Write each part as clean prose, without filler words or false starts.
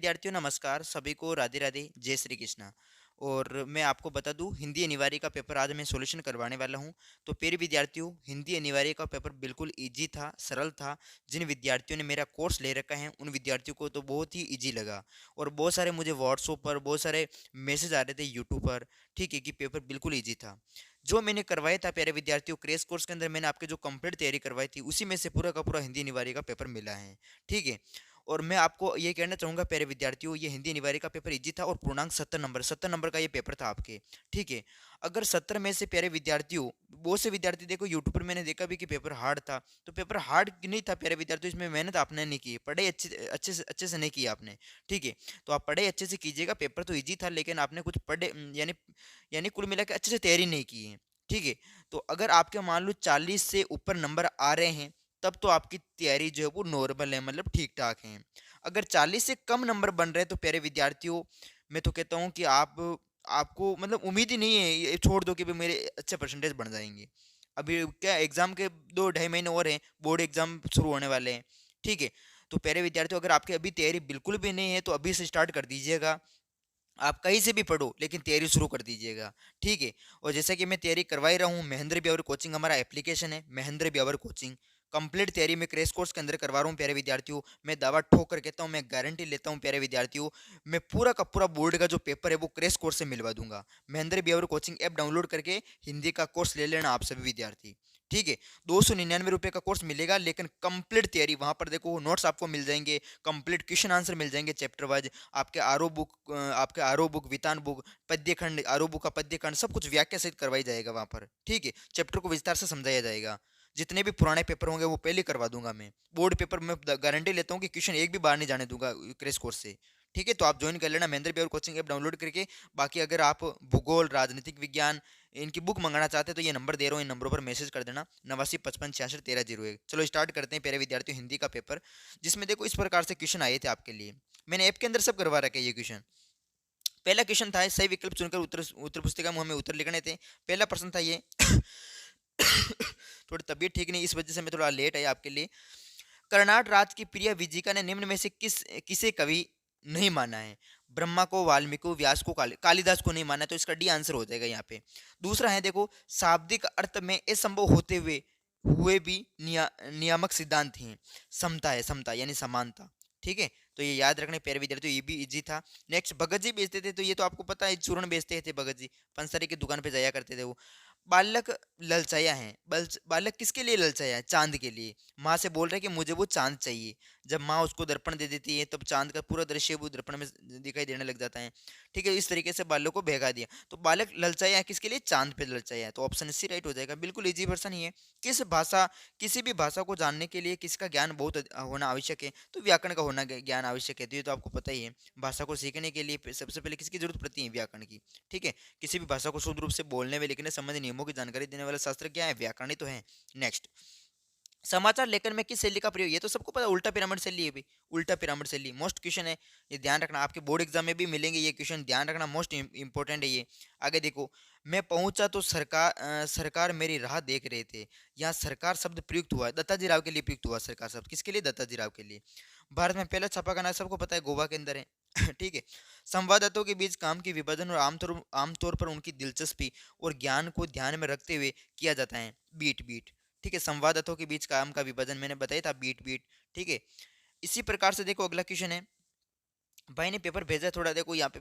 विद्यार्थियों नमस्कार सभी को राधे राधे जय श्री कृष्णा। और मैं आपको बता दूं हिंदी अनिवार्य का पेपर आज मैं सॉल्यूशन करवाने वाला हूं। तो प्रिय विद्यार्थियों हिंदी अनिवार्य का पेपर बिल्कुल इजी था, सरल था। जिन विद्यार्थियों ने मेरा कोर्स ले रखा है उन विद्यार्थियों को तो बहुत ही इजी लगा। और बहुत सारे मुझे व्हाट्सएप पर बहुत सारे मैसेज आ रहे थे यूट्यूब पर, ठीक है, कि पेपर बिल्कुल ईजी था। जो मैंने करवाया था प्यारे विद्यार्थियों, क्रेश कोर्स के अंदर मैंने आपके जो कंप्लीट तैयारी करवाई थी उसी में से पूरा का पूरा हिंदी अनिवार्य का पेपर मिला है, ठीक है। और मैं आपको ये कहना चाहूंगा प्यारे विद्यार्थियों, ये हिंदी अनिवार्य का पेपर इजी था और पूर्णांक 70 नंबर का ये पेपर था आपके, ठीक है। अगर 70 में से प्यारे विद्यार्थियों, बहुत से विद्यार्थी देखो यूट्यूब पर मैंने देखा भी कि पेपर हार्ड था। तो पेपर हार्ड नहीं था प्यारे विद्यार्थियों, इसमें मेहनत आपने नहीं की, पढ़ाई अच्छे से नहीं की आपने, ठीक है। तो आप पढ़ाई अच्छे से कीजिएगा, पेपर तो इजी था लेकिन आपने कुछ पढ़े यानी यानी कुल मिला के अच्छे से तैयारी नहीं की है, ठीक है। तो अगर आपके मान लो 40 से ऊपर नंबर आ रहे हैं तब तो आपकी तैयारी जो है वो नॉर्मल है, मतलब ठीक ठाक है। अगर 40 से कम नंबर बन रहे हैं तो प्यारे विद्यार्थियों, मैं तो कहता हूँ कि आपको मतलब उम्मीद ही नहीं है, ये छोड़ दो कि भाई मेरे अच्छे परसेंटेज बन जाएंगे। अभी क्या एग्जाम के 2 ढाई महीने और हैं, बोर्ड एग्जाम शुरू होने वाले हैं, ठीक है। तो प्यारे विद्यार्थियों अगर आपकी अभी तैयारी बिल्कुल भी नहीं है तो अभी से स्टार्ट कर दीजिएगा। आप कहीं से भी पढ़ो लेकिन तैयारी शुरू कर दीजिएगा, ठीक है। और जैसा कि मैं तैयारी करवा ही रहा हूँ, महेंद्र ब्यावर कोचिंग हमारा एप्लीकेशन है, महेंद्र ब्यावर कोचिंग। कंप्लीट तैयारी मैं क्रैश कोर्स के अंदर करवा रहा हूँ प्यारे विद्यार्थियों। मैं दावा ठोक कर कहता हूँ, मैं गारंटी लेता हूँ प्यारे विद्यार्थियों, मैं पूरा का पूरा बोर्ड का जो पेपर है वो क्रैश कोर्स से मिलवा दूंगा। Mahendra Beawar coaching app download करके हिंदी का कोर्स ले लेना आप सभी विद्यार्थी, ठीक है। 299 रुपये का कोर्स मिलेगा लेकिन कंप्लीट तैयारी वहां पर देखो, नोट्स आपको मिल जाएंगे, कंप्लीट क्वेश्चन आंसर मिल जाएंगे चैप्टर वाइज। आपके आरो बुक, वितान बुक, पद्य खंड, आरो बुक का पद्य खंड सब कुछ व्याख्या सहित करवाई जाएगा वहां पर, ठीक है। चैप्टर को विस्तार से समझाया जाएगा। जितने भी पुराने पेपर होंगे वो पहले करवा दूंगा मैं। बोर्ड पेपर में गारंटी लेता हूँ कि क्वेश्चन एक भी बाहर नहीं जाने दूंगा क्रैश कोर्स से, ठीक है। तो आप ज्वाइन कर लेना Mahendra Beawar coaching app download करके। बाकी अगर आप भूगोल, राजनीतिक विज्ञान इनकी बुक मंगाना चाहते हैं तो ये नंबर दे रहा हूँ, इन नंबरों पर मैसेज कर देना, 8955661301। चलो स्टार्ट करते हैं प्यारे विद्यार्थियों हिंदी का पेपर, जिसमें देखो इस प्रकार से क्वेश्चन आए थे आपके लिए। मैंने ऐप के अंदर सब करवा रखे ये क्वेश्चन। पहला क्वेश्चन था, सही विकल्प चुनकर उत्तर उत्तर पुस्तिका में हमें उत्तर लिखने थे। पहला प्रश्न था ये थोड़ी तबीयत ठीक नहीं, इस वजह से मैं थोड़ा लेट आया आपके लिए। कर्नाट राज की प्रिय विजिका ने निम्न में से किसे कवि नहीं माना है? ब्रह्मा को, वाल्मीकि को, व्यास को, कालिदास को नहीं माना है, तो इसका डी आंसर हो जाएगा यहाँ पे। दूसरा है देखो, शाब्दिक अर्थ में असंभव होते हुए हुए भी नियामक सिद्धांत हैं। समता है, समता यानी समानता, ठीक है। तो ये याद रखने प्यारे विद्यार्थियों, ये भी इजी था। नेक्स्ट, भगत जी बेचते थे, तो ये तो आपको पता है, चूर्ण बेचते थे भगत जी, पंसारी की दुकान पे जाया करते थे वो। बालक ललचाया है, बालक किसके लिए ललचाया है? चांद के लिए। माँ से बोल रहा है कि मुझे वो चांद चाहिए। जब माँ उसको दर्पण दे देती है तब चांद का पूरा दृश्य वो दर्पण में दिखाई देने लग जाता है, ठीक है। इस तरीके से बालक को भगा दिया। तो बालक ललचाया है किसके लिए? चांद पे ललचाया है। तो ऑप्शन सी राइट हो जाएगा, बिल्कुल इजी वर्सन ही है। किस भाषा, किसी भी भाषा को जानने के लिए किसका ज्ञान बहुत होना आवश्यक है? तो व्याकरण का होना ज्ञान आवश्यक है। तो ये तो आपको पता ही है। भाषा को सीखने के लिए सबसे पहले किसकी जरूरत पड़ती है? व्याकरण की, ठीक है। किसी भी भाषा को शुद्ध रूप से बोलने में लिखने संबंधी नियमों की जानकारी देने वाला शास्त्र क्या है? व्याकरण ही तो है। नेक्स्ट, समाचार लेखन में किस शैली का प्रयोग? ये तो सबको पता है, उल्टा पिरामिड शैली है भाई। उल्टा पिरामिड शैली मोस्ट क्वेश्चन है, ये ध्यान रखना, आपके बोर्ड एग्जाम में भी मिलेंगे ये क्वेश्चन, ध्यान रखना, मोस्ट इंपॉर्टेंट है ये। आगे देखो, मैं पहुंचा तो सरकार मेरी राह देख रहे थे। यहाँ सरकार शब्द प्रयुक्त हुआ है, दत्ताजी राव के लिए प्रयुक्त हुआ सरकार शब्द, किसके लिए? दत्ताजी राव के लिए। भारत में पहला छापाखाना सबको पता है, गोवा के अंदर है ठीक है। संवाददाताओं के बीच काम की विभाजन और आमतौर पर उनकी दिलचस्पी और ज्ञान को ध्यान में रखते हुए किया जाता है। बीट बीट, ठीक है। संवाददाताओं के बीच काम का विभाजन मैंने बताया था, बीट बीट, ठीक है। इसी प्रकार से देखो अगला क्वेश्चन है, भाई ने पेपर भेजा थोड़ा, देखो यहाँ पे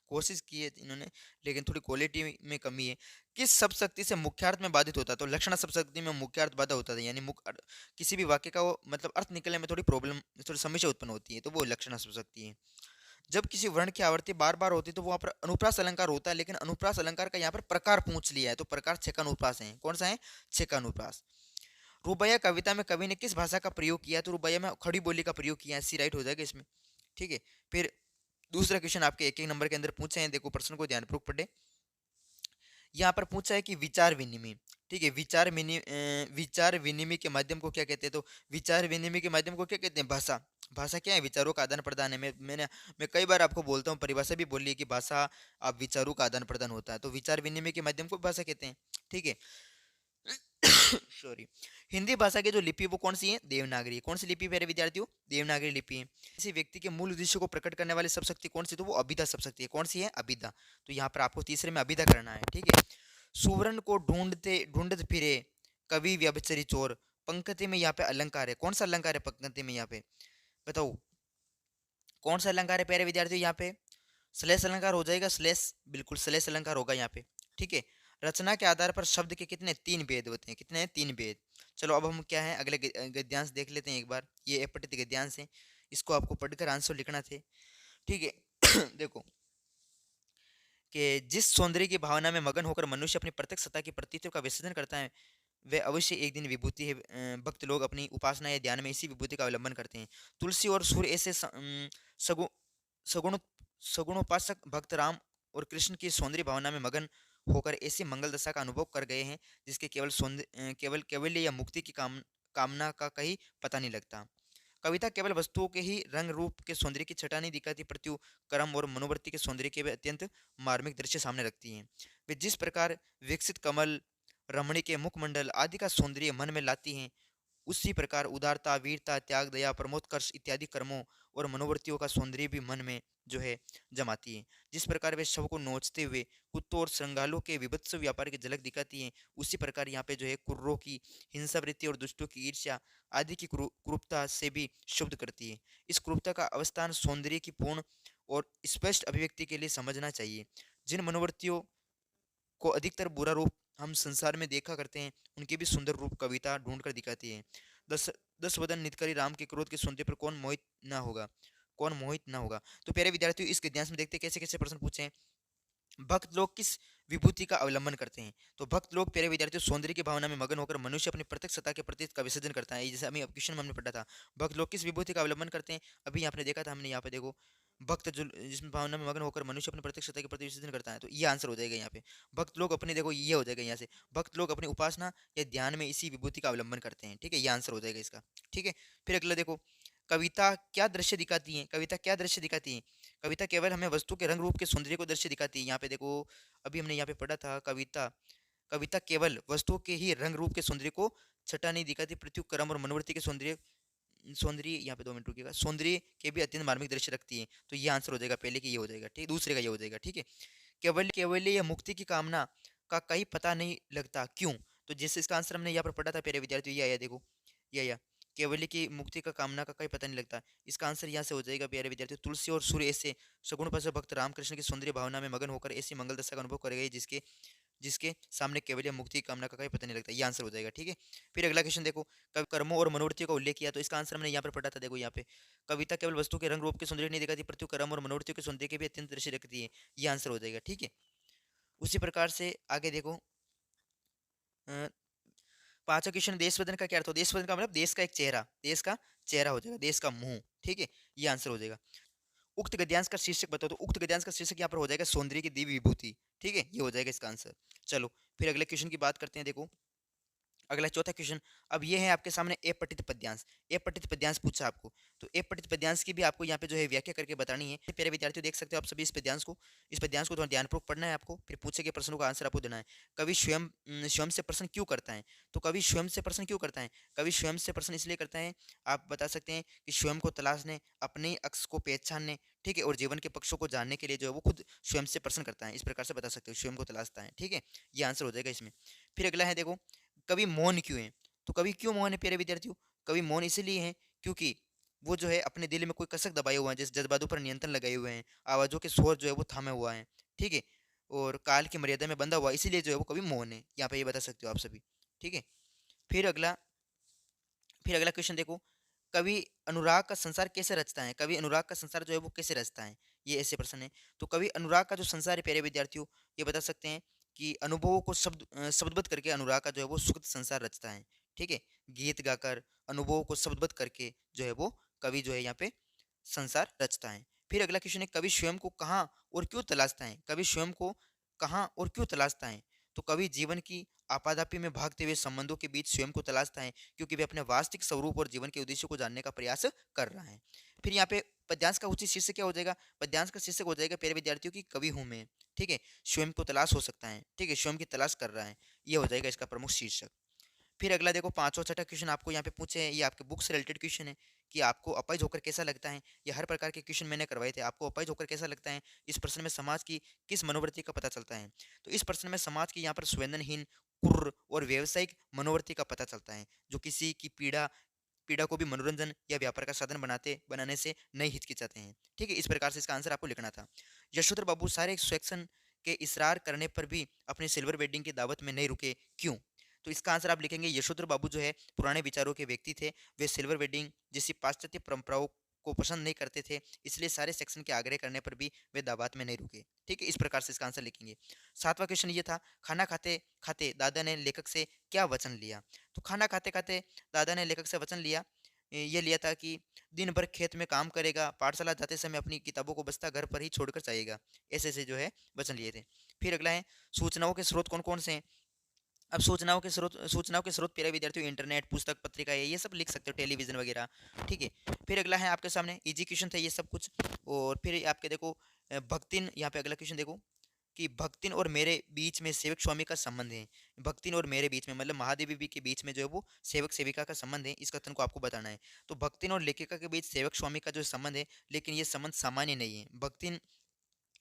कोशिश की है इन्होंने लेकिन थोड़ी क्वालिटी में कमी है। किस शब्द शक्ति से मुख्यार्थ में बाधित होता है? तो लक्षणा शब्द शक्ति में मुख्यार्थ बाधा होता है, यानी किसी भी वाक्य का वो मतलब अर्थ निकलने में थोड़ी प्रॉब्लम, थोड़ी समस्या उत्पन्न होती है, तो वो लक्षणा शब्द शक्ति है। जब किसी वर्ण की आवृत्ति बार बार होती है तो वहां पर अनुप्रास अलंकार होता है, लेकिन अनुप्रास अलंकार का यहाँ पर प्रकार पूछ लिया है, तो प्रकार छेकानुप्रास है। कौन सा है? छेकानुप्रास। रुबाइया कविता में कवि ने किस भाषा का प्रयोग किया? तो रुबाइया में खड़ी बोली का प्रयोग किया है, सी राइट हो जाएगा इसमें, ठीक है। फिर दूसरा क्वेश्चन आपके एक एक नंबर के अंदर पूछे हैं, देखो प्रश्न को ध्यानपूर्वक पढ़े। यहाँ पर पूछा है कि विचार विनिमय, ठीक है। विचार विनिमय के माध्यम को क्या कहते हैं? तो विचार विनिमय के माध्यम को क्या कहते हैं? भाषा। भाषा क्या है? विचारों का आदान प्रदान है। मैं कई बार आपको बोलता हूँ, परिभाषा भी बोली है कि भाषा आप विचारों का आदान प्रदान होता है, तो विचार विनिमय के माध्यम को भाषा कहते हैं, ठीक है। सॉरी। हिंदी भाषा की जो लिपि वो कौन सी है? देवनागरी। कौन सी लिपि प्यारे विद्यार्थियों? देवनागरी लिपि है। किसी व्यक्ति के मूल उद्देश्य को प्रकट करने वाली सब शक्ति कौन सी? तो वो अभिधा सब शक्ति है। कौन सी है? अभिधा। तो यहाँ पर आपको तीसरे में अभिधा करना है, ठीक है। सुवर्ण को ढूंढते ढूंढत फिरे कवि व्यभिचारी चोर। पंक्ति में यहाँ पे अलंकार है। कौन सा अलंकार है पंक्ति में? यहाँ पे बताओ कौन सा अलंकार है प्यारे विद्यार्थियों? यहाँ पे श्लेष अलंकार हो जाएगा। श्लेष, बिल्कुल श्लेष अलंकार होगा यहाँ पे, ठीक है। रचना के आधार पर शब्द के कितने? 3 भेद होते हैं। कितने हैं? 3 भेद। चलो अब हम क्या है अगले गद्यांश देख लेते हैं एक बार। ये अपठित गद्यांश है, इसको आपको पढ़कर आंसर लिखना थे, ठीक है। देखो कि जिस सौंदर्य की भावना में मगन होकर मनुष्य अपनी प्रत्यक्ष सत्ता की प्रतित्व का विसर्जन करता है, वह अवश्य एक दिन विभूति है। भक्त लोग अपनी उपासना या ध्यान में इसी विभूति का अवलंबन करते हैं। तुलसी और सूर्य ऐसे सगुण सगुण सगुणोपासक भक्त राम और कृष्ण की सौंदर्य भावना में मगन होकर ऐसी मंगल दशा का अनुभव कर गए हैं जिसके केवल केवल केवल्य या मुक्ति की कामना का कहीं पता नहीं लगता। कविता केवल वस्तुओं के ही रंग रूप के सौंदर्य की छटा नहीं दिखाती, प्रत्यु कर्म और मनोवृत्ति के सौंदर्य के भी अत्यंत मार्मिक दृश्य सामने रखती हैं। वे जिस प्रकार विकसित कमल, रमणी के मुखमंडल आदि का सौंदर्य मन में लाती हैं, उसी प्रकार उदारता, वीरता, त्याग, दया, प्रमोदकर्ष इत्यादि कर्मों और मनोवृत्तियों का सौंदर्य भी मन में जो है जमाती है। जिस प्रकार वे शव को नोचते हुए कुत्तों और श्रृंगालों के विभत्स व्यापार की झलक दिखाती हैं, उसी प्रकार यहाँ पे जो है कुर्रों की हिंसा वृत्ति और दुष्टों की ईर्ष्या आदि की क्रूरता से भी शुद्ध करती है। इस क्रूरता का अवस्थान सौंदर्य की पूर्ण और स्पष्ट अभिव्यक्ति के लिए समझना चाहिए। जिन मनोवृत्तियों को अधिकतर बुरा रूप हम संसार में देखा करते हैं, उनके भी सुंदर रूप कविता ढूंढ कर दिखाती है। दस दस वदन नितकरी राम के क्रोध के सुनते पर कौन मोहित ना होगा? कौन मोहित ना होगा? तो प्यारे विद्यार्थियों इस गद्यांश में देखते हैं कैसे कैसे प्रश्न पूछे हैं। भक्त लोग किस विभूति का अवलंबन करते हैं? तो भक्त लोग प्यारे विद्यार्थियों सौंदर्य की भावना में मगन होकर मनुष्य अपनी प्रत्यक्ष सत्ता के प्रतीक का विसर्जन करता है। जैसे अभी क्वेश्चन में हमने पढ़ा था, भक्त लोग किस विभूति का अवलंबन करते हैं? अभी आपने देखा था हमने, यहाँ पे देखो भक्त जो जिसमें भावना में मगन होकर मनुष्य अपनी प्रत्यक्ष सत्ता के प्रति विसर्जन करता है, तो ये आंसर हो जाएगा यहाँ पे। भक्त लोग अपने, देखो ये हो जाएगा यहाँ से, भक्त लोग अपनी उपासना या ध्यान में इसी विभूति का अवलंबन करते हैं, ठीक है। ये आंसर हो जाएगा इसका, ठीक है। फिर अगला देखो, कविता क्या दृश्य दिखाती है? कविता क्या दृश्य दिखाती है? कविता केवल हमें वस्तु के रंग रूप के सौंदर्य को दृश्य दिखाती है। यहाँ पे देखो अभी हमने यहाँ पे पढ़ा था, कविता कविता केवल वस्तुओं के ही रंग रूप के सौंदर्य को छटा नहीं दिखाती, प्रत्यु कर्म और मनोवृत्ति के सौंदर्य सौंदर्य यहाँ पे 2 मिनट रुकिएगा, सौंदर्य के भी अत्यंत मार्मिक दृश्य रखती है। तो ये आंसर हो जाएगा पहले की, ये हो जाएगा, ठीक। दूसरे का ये हो जाएगा, ठीक है। केवल केवल या मुक्ति की कामना का कहीं पता नहीं लगता, क्यों? तो जैसे इसका आंसर हमने यहाँ पर पढ़ा था प्यारे विद्यार्थियों, ये आया देखो, ये आया केवल की मुक्ति का कामना का कहीं पता नहीं लगता। इसका आंसर यहाँ से हो जाएगा प्यारे विद्यार्थियों, तुलसी और सूर्य ऐसे सगुण पर भक्त रामकृष्ण की सौंदर्य भावना में मगन होकर ऐसी मंगल दशा का अनुभव कर गए जिसके जिसके सामने केवल या मुक्ति की कामना का कहीं पता नहीं लगता। ये आंसर हो जाएगा, ठीक है। फिर अगला क्वेश्चन देखो, कवि कर्मों और मनोवृत्तियों का उल्लेख किया, तो इसका आंसर हमने यहाँ पर पढ़ा था, देखो यहाँ पे कविता केवल वस्तु के रंग रूप के सौंदर्य नहीं दिखाती, प्रत्यु कर्म और मनोवृत्तियों के सौंदर्य के भी अत्यंत दृश्य रखती है। ये आंसर हो जाएगा, ठीक है। उसी प्रकार से आगे देखो, अ, पांचवा क्वेश्चन, देश वदन का क्या अर्थ हो? देश वदन का मतलब देश का एक चेहरा, देश का चेहरा हो जाएगा, देश का मुंह, ठीक है। ये आंसर हो जाएगा। उक्त गद्यांश का शीर्षक बताओ, तो उक्त गद्यांश का शीर्षक यहाँ पर हो जाएगा सौंदर्य की दिव्य विभूति, ठीक है। ये हो जाएगा इसका आंसर। चलो फिर अगले क्वेश्चन की बात करते हैं। देखो अगला चौथा क्वेश्चन, अब ये है आपके सामने ए पठित पद्यांश। ए पठित पद्यांश पूछा आपको, तो ए पठित पद्यांश की भी आपको यहाँ पे जो है व्याख्या करके बतानी है। प्यारे विद्यार्थियों देख सकते हो आप सभी इस पद्यांश को थोड़ा ध्यानपूर्वक पढ़ना है आपको, फिर पूछे गए प्रश्नों का आंसर आपको देना है। कवि स्वयं स्वयं से प्रश्न क्यों करता है? तो कवि स्वयं से प्रश्न क्यों करता है? कवि स्वयं से प्रश्न इसलिए करता है, आप बता सकते हैं कि स्वयं को तलाशने, अपने अक्स को पहचानने, ठीक है, और जीवन के पक्षों को जानने के लिए जो है वो खुद स्वयं से प्रश्न करता है। इस प्रकार से बता सकते हो, स्वयं को तलाशता है, ठीक है। ये आंसर हो जाएगा इसमें। फिर अगला है देखो, कवि मौन क्यों है? तो कवि क्यों मौन है प्यारे विद्यार्थियों? कवि मौन इसलिए है क्योंकि वो जो है अपने दिल में कोई कसक दबाए हुआ है, जैसे जज्बातों पर नियंत्रण लगाए हुए हैं, आवाजों के शोर जो है वो थामे हुआ है, ठीक है, और काल की मर्यादा में बंधा हुआ है, इसीलिए जो है वो कवि मौन है। यहाँ पे ये बता सकते हो आप सभी, ठीक है। फिर अगला फिर अगला क्वेश्चन देखो, कवि अनुराग का संसार कैसे रचता है? कवि अनुराग का संसार जो है वो कैसे रचता है? ये ऐसे प्रश्न है। तो कवि अनुराग का जो संसार है प्यारे विद्यार्थियों, ये बता सकते हैं कि अनुभवों को शब्दबद्ध करके अनुराग का जो है वो सुखद संसार रचता है, ठीक है। गीत गाकर अनुभवों को शब्दबद्ध करके जो है वो कवि जो है यहाँ पे संसार रचता है। फिर अगला क्वेश्चन है, कवि स्वयं को कहाँ और क्यों तलाशता है? कवि स्वयं को कहाँ और क्यों तलाशता है? तो कवि जीवन की आपाधापी में भागते हुए संबंधों के बीच स्वयं को तलाशता है, क्योंकि वे अपने वास्तविक स्वरूप और जीवन के उद्देश्य को जानने का प्रयास कर रहा है। फिर यहाँ पे पद्यांश का उचित शीर्षक क्या हो जाएगा? पद्यांश का शीर्षक हो जाएगा प्यारे विद्यार्थियों की, कवि हूं मैं, ठीक है। स्वयं को तलाश हो सकता है, ठीक है, स्वयं की तलाश कर रहा है, ये हो जाएगा इसका प्रमुख शीर्षक। फिर अगला देखो पाँचवा छठा क्वेश्चन आपको यहाँ पे पूछे हैं, ये आपके बुक से रिलेटेड क्वेश्चन है कि आपको अपाहिज होकर कैसा लगता है। ये हर प्रकार के क्वेश्चन मैंने करवाए थे। आपको अपाहिज होकर कैसा लगता है, इस प्रश्न में समाज की किस मनोवृत्ति का पता चलता है। तो इस प्रश्न में समाज की यहाँ पर संवेदनहीन, क्रूर और व्यावसायिक मनोवृत्ति का पता चलता है, जो किसी की पीड़ा पीड़ा को भी मनोरंजन या व्यापार का साधन बनाने से नहीं हिचकिचाते हैं। ठीक है, इस प्रकार से इसका आंसर आपको लिखना था। यशोधर बाबू सारे सेक्शन के इसरार करने पर भी अपनी सिल्वर वेडिंग की दावत में नहीं रुके, क्यों? तो इसका आंसर आप लिखेंगे, यशोधर बाबू जो है पुराने विचारों के व्यक्ति थे। वे सिल्वर वेडिंग जैसी पाश्चात्य परंपराओं को पसंद नहीं करते थे, इसलिए सारे सेक्शन के आग्रह करने पर भी वे दावत में नहीं रुके। ठीक है, इस प्रकार से इसका आंसर लिखेंगे। सातवां क्वेश्चन ये था, खाना खाते खाते दादा ने लेखक से क्या वचन लिया। तो खाना खाते खाते दादा ने लेखक से वचन लिया, ये लिया था कि दिन भर खेत में काम करेगा, पाठशाला जाते समय अपनी किताबों को बस्ता घर पर ही छोड़कर जाएगा। ऐसे ऐसे जो है वचन लिए थे। फिर अगला है, सूचनाओं के स्रोत कौन कौन से हैं। अब सूचनाओं के स्रोत प्यारे विद्यार्थियों इंटरनेट, पुस्तक, पत्रिका है, ये सब लिख सकते हो, टेलीविजन वगैरह। ठीक है। फिर अगला है आपके सामने इजी क्वेश्चन था ये सब कुछ। और फिर आपके देखो भक्तिन, यहाँ पे अगला क्वेश्चन देखो कि भक्तिन और मेरे बीच में सेवक स्वामी का संबंध है। भक्तिन और मेरे बीच में मतलब महादेवी भी के बीच में जो है वो सेवक सेविका का संबंध है, इस कथन को आपको बताना है। तो भक्तिन और लेखिका के बीच सेवक स्वामी का जो संबंध है, लेकिन ये संबंध सामान्य नहीं है। भक्तिन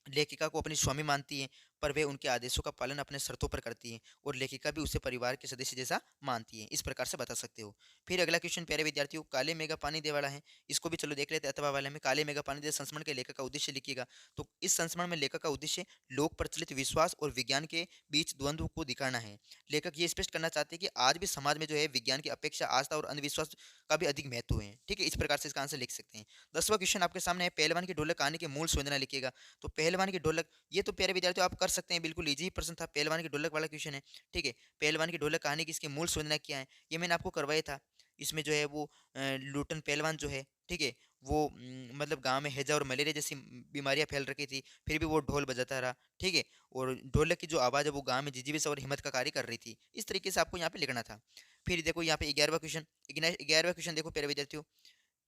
लेखिका को अपनी स्वामी मानती है, पर वे उनके आदेशों का पालन अपने शर्तों पर करती है, और लेखिका भी उसे परिवार के सदस्य जैसा मानती है। इस प्रकार से बता सकते हो। फिर अगला क्वेश्चन प्यारे विद्यार्थियों, काले मेघा पानी दे वाला है। इसको भी चलो देख लेते हैं। अथवा वाले में काले मेघा पानी दे संस्मरण के लेखक का उद्देश्य लिखिएगा। तो इस संस्मरण में लेखक का उद्देश्य लोक प्रचलित विश्वास और विज्ञान के बीच द्वंद्व को दिखाना है। लेखक ये स्पष्ट करना चाहते हैं कि आज भी समाज में जो है विज्ञान की अपेक्षा आस्था और अंधविश्वास का भी अधिक महत्व है। ठीक है, इस प्रकार से इसका आंसर लिख सकते हैं। 10वां क्वेश्चन आपके सामने है, पहलवान की ढोलक कहानी के मूल संवेदना लिखिएगा। तो पहलवान की ढोलक, ये तो प्यारे विद्यार्थियों आप कर सकते हैं, बिल्कुल इजी प्रश्न था। पहलवान की ढोलक वाला क्वेश्चन है। ठीक है, पहलवान की ढोलक कहानी की इसकी मूल संवेदना क्या है, ये मैंने आपको करवाया था। इसमें जो है वो लूटन पहलवान जो है, ठीक है, वो मतलब गांव में हैजा और मलेरिया जैसी बीमारियां फैल रखी थी, फिर भी वो ढोल बजाता रहा। ठीक है, और ढोलक की जो आवाज़ है वो गांव में जिजीविश और हिम्मत का कार्य कर रही थी। इस तरीके से आपको यहाँ पे लिखना था। फिर देखो यहाँ पे 11वां क्वेश्चन, 11वां क्वेश्चन देखो प्यारे विद्यार्थियों,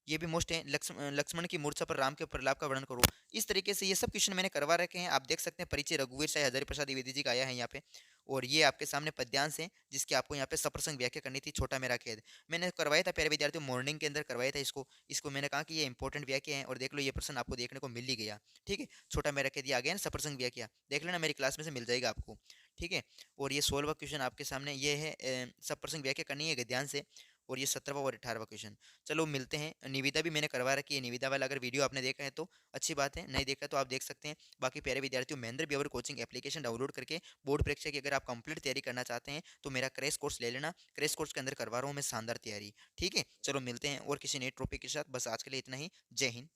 ये भी मोस्ट है, लक्ष्मण की मूर्छा पर राम के प्रलाप का वर्णन करो। इस तरीके से ये सब क्वेश्चन मैंने करवा रखे हैं। आप देख सकते हैं, परिचय रघुवीर शाह हजारी प्रसाद द्विवेदी जी का आया है यहाँ पे। और ये आपके सामने पद्यांश है, जिसकी आपको यहाँ पे सप्रसंग व्याख्या करनी थी। छोटा मेरा खेद मैंने करवाया था प्यारे विद्यार्थियों, मॉर्निंग के अंदर करवाया था इसको। इसको मैंने कहा कि ये इंपॉर्टेंट व्याख्या है, और देख लो ये प्रश्न आपको देखने को मिल ही गया। ठीक है, छोटा मेरा खेद ये आ गया ना, सप्रसंग व्याख्या देख लेना, मेरी क्लास में से मिल जाएगा आपको। ठीक है, और ये 16वां क्वेश्चन आपके सामने ये है, सप्रसंग व्याख्या करनी है गद्यांश से। और ये 17वां और 18वां क्वेश्चन। चलो मिलते हैं। निविदा भी मैंने करवा रखी है, निविदा वाला अगर वीडियो आपने देखा है तो अच्छी बात है, नहीं देखा तो आप देख सकते हैं। बाकी प्यारे विद्यार्थियों, महेंद्र ब्यवर कोचिंग एप्लीकेशन डाउनलोड करके बोर्ड परीक्षा की अगर आप कंप्लीट तैयारी करना चाहते हैं तो मेरा क्रैश कोर्स ले लेना। क्रैश कोर्स के अंदर करवा रहा हूँ मैं शानदार तैयारी। ठीक है, चलो मिलते हैं और किसी नए टॉपिक के साथ। बस आज के लिए इतना ही। जय हिंद।